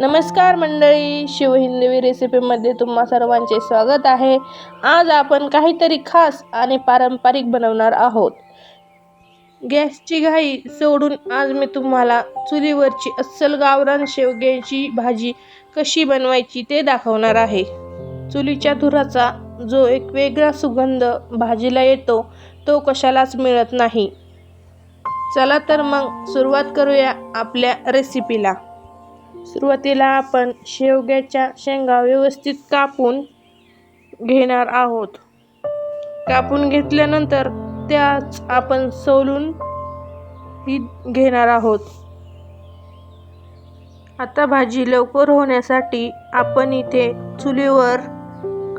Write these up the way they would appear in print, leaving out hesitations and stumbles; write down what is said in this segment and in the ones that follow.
नमस्कार मंडळी, शिवहिंदवी रेसिपीमध्ये तुम्हा सर्वांचे स्वागत आहे. आज आपण काहीतरी खास आणि पारंपरिक बनवणार आहोत. गॅसची घाई सोडून आज मी तुम्हाला चुलीवरची अस्सल गावरान शेवग्याची भाजी कशी बनवायची ते दाखवणार आहे. चुलीच्या धुराचा जो एक वेगळा सुगंध भाजीला येतो तो कशालाच मिळत नाही. चला तर मग सुरुवात करूया आपल्या रेसिपीला. सुरुवातीला आपण शेवग्याच्या शेंगा व्यवस्थित कापून घेणार आहोत. कापून घेतल्यानंतर त्याच आपण सोलून ही घेणार आहोत. आता भाजी लवकर होण्यासाठी आपण इथे चुलीवर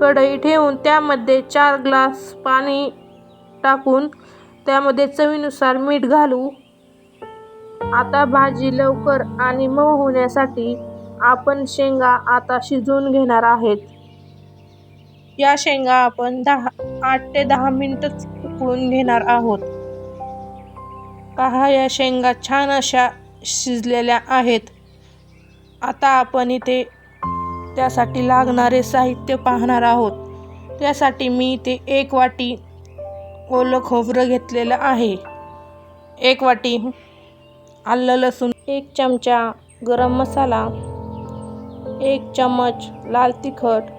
कढई ठेवून त्यामध्ये 4 ग्लास पाणी टाकून त्यामध्ये चवीनुसार मीठ घालू. आता भाजी लवकर आणि मऊ होण्यासाठी आपण शेंगा आता शिजवून घेणार आहेत. या शेंगा आपण 8 ते 10 मिनिटच उकळून घेणार आहोत. पहा, या शेंगा छान अशा शिजलेल्या आहेत. आता आपण इथे त्यासाठी लागणारे साहित्य पाहणार आहोत. त्यासाठी मी इथे 1 वाटी ओलं खोबरं घेतलेलं आहे, 1 वाटी आलं लसूण, 1 चमचा गरम मसाला, 1 चम्मच लाल तिखट,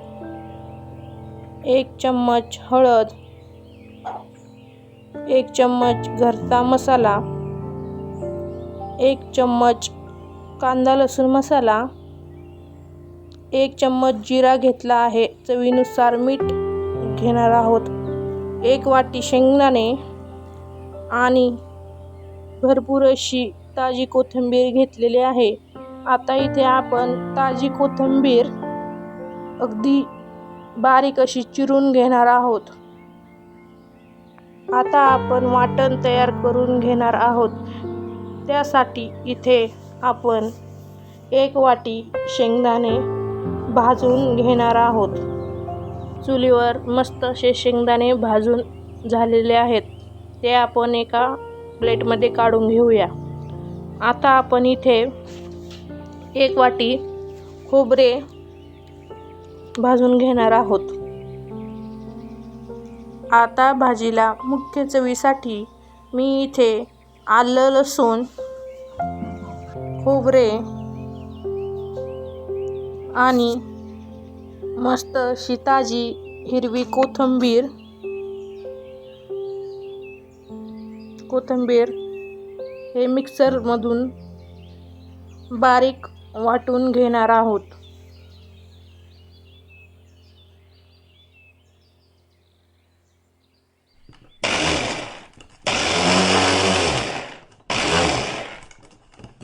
1 चम्मच हळद, 1 चम्मच घरचा मसाला, 1 चम्मच कांदा लसूण मसाला, 1 चम्मच जिरा घेतला आहे. चवीनुसार मीठ घेणार आहोत. 1 वाटी शेंगदाणे आणि भरपूर अशी ताजी कोथिंबीर घेतलेली आहे. आता इथे आपण ताजी कोथिंबीर अगदी बारीक अशी चिरून घेणार आहोत. आता आपण वाटण तयार करून घेणार आहोत. त्यासाठी इथे आपण 1 वाटी शेंगदाणे भाजून घेणार आहोत. चुलीवर मस्त असे शेंगदाणे भाजून झालेले आहेत. ते आपण एका प्लेटमध्ये काढून घेऊया. आता आपण इथे 1 वाटी खोबरे भाजून घेणार आहोत. आता भाजीला मुख्य चवीसाठी मी इथे आलं लसूण, खोबरे आणि मस्त अशी ताजी हिरवी कोथिंबीर हे मिक्सरमधून बारीक वाटून घेणार आहोत.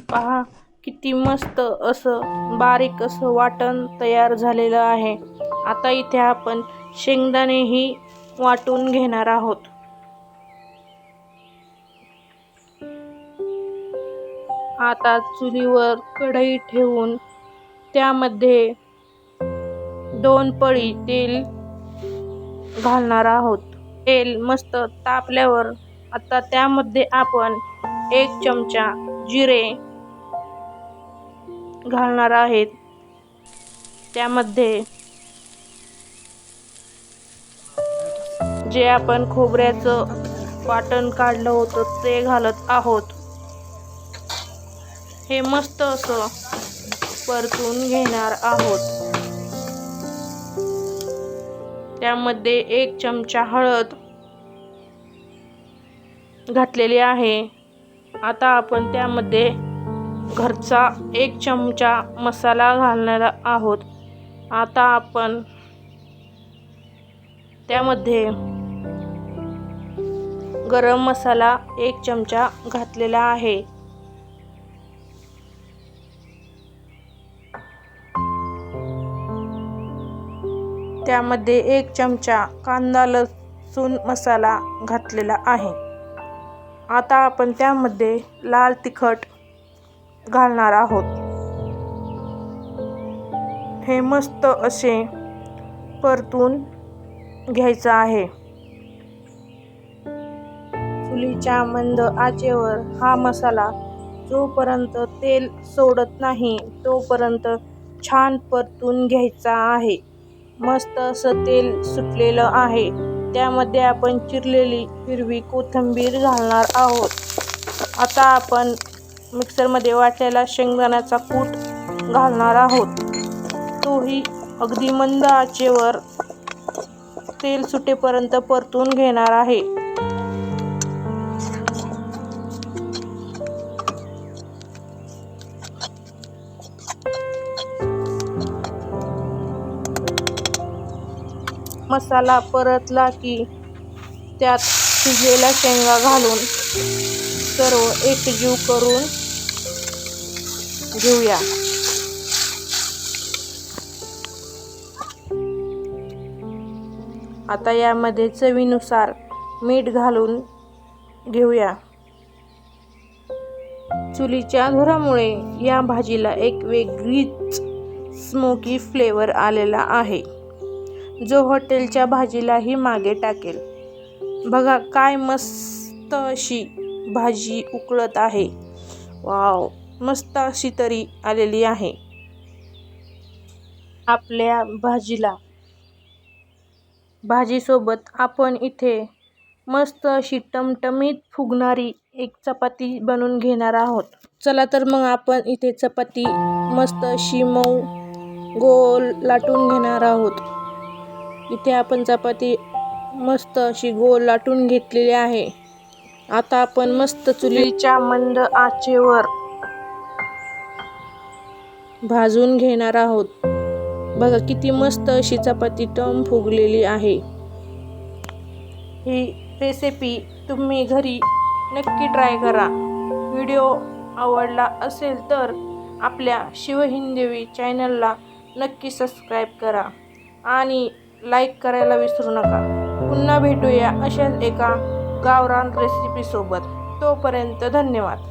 पहा, किती मस्त असं बारीक असं वाटण तयार झालेलं आहे. आता इथे आपण शेंगदाणेही वाटून घेणार आहोत. आता चुलीवर कढई ठेवून त्यामध्ये 2 पळी तेल घालणार आहोत. तेल मस्त तापल्यावर आता त्यामध्ये आपण 1 चमचा जिरे घालणार आहेत. त्यामध्ये जे आपण खोबऱ्याचं वाटण काढलं होतं ते घालत आहोत. हे मस्त असं परतून घेणार आहोत. त्यामध्ये 1 चमचा हळद घातलेली आहे. आता आपण त्यामध्ये घरचा 1 चमचा मसाला घालणार आहोत. आता आपण त्यामध्ये गरम मसाला 1 चमचा घातलेला आहे. त्यामध्ये 1 चमचा कांदा लसूण मसाला घातलेला आहे. आता आपण त्यामध्ये लाल तिखट घालणार आहोत. हे मस्त असे परतून घ्यायचं आहे. चुलीच्या मंद आचेवर हा मसाला जोपर्यंत तेल सोडत नाही तोपर्यंत छान परतून घ्यायचा आहे. मस्त असं तेल सुटलेलं आहे. त्यामध्ये आपण चिरलेली हिरवी कोथिंबीर घालणार आहोत. आता आपण मिक्सरमध्ये वाटलेला शेंगदाण्याचा कूट घालणार आहोत. तोही अगदी मंद आचेवर तेल सुटेपर्यंत परतून घेणार आहे. मसाला परतला की त्यात शिजलेल्या शेंगा घालून सर्व एकजीव करून घेऊया. आता यामध्ये चवीनुसार मीठ घालून घेऊया. चुलीच्या धुरामुळे या भाजीला एक वेगळीच स्मोकी फ्लेवर आलेला आहे, जो हॉटेलच्या भाजीलाही मागे टाकेल. बघा काय मस्त अशी भाजी उकळत आहे. वाव, मस्त अशी तरी आलेली आहे. आपल्या भाजीसोबत आपण इथे मस्त अशी टमटमीत फुगणारी एक चपाती बनवून घेणार आहोत. चला तर मग आपण इथे चपाती मस्त अशी मऊ गोल लाटून घेणार आहोत. इथे आपण चपाती मस्त अशी गोल लाटून घेतलेली आहे. आता आपण मस्त चुलीच्या मंद आचेवर भाजून घेणार आहोत. बघा किती मस्त अशी चपाती टम फुगलेली आहे. ही रेसिपी तुम्ही घरी नक्की ट्राय करा. व्हिडिओ आवडला असेल तर आपल्या शिवहिंदवी चॅनलला नक्की सबस्क्राईब करा आणि लाईक करायला विसरू नका. पुन्हा भेटूया अशाच एका गावरान रेसिपीसोबत. तोपर्यंत धन्यवाद.